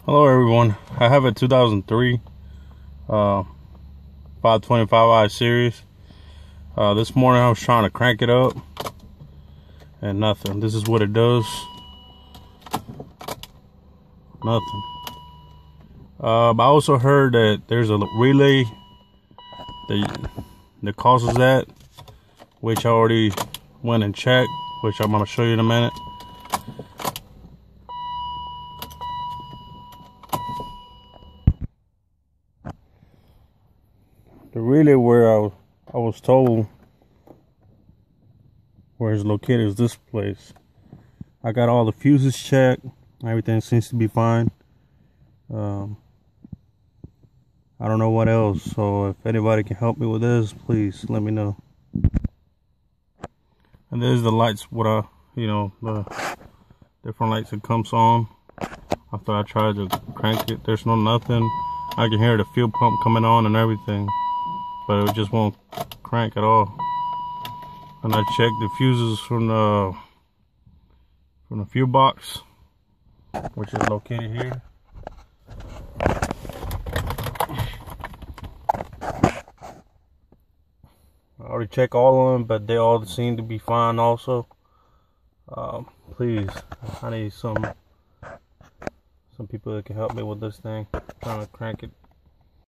Hello everyone, I have a 2003 525i series. This morning I was trying to crank it up and nothing. This is what it does. Nothing. I also heard that there's a relay that causes that, which I already went and checked, which I'm going to show you in a minute. The relay where I was told where it's located is this place. I got all the fuses checked. Everything seems to be fine. I don't know what else. So if anybody can help me with this, please let me know. And there's the lights. The different lights that comes on after I tried to crank it. There's nothing. I can hear the fuel pump coming on and everything, but it just won't crank at all. And I checked the fuses from the fuel box, which is located here. I already checked all of them, but they all seem to be fine also. Please, I need some people that can help me with this thing. I'm trying to crank it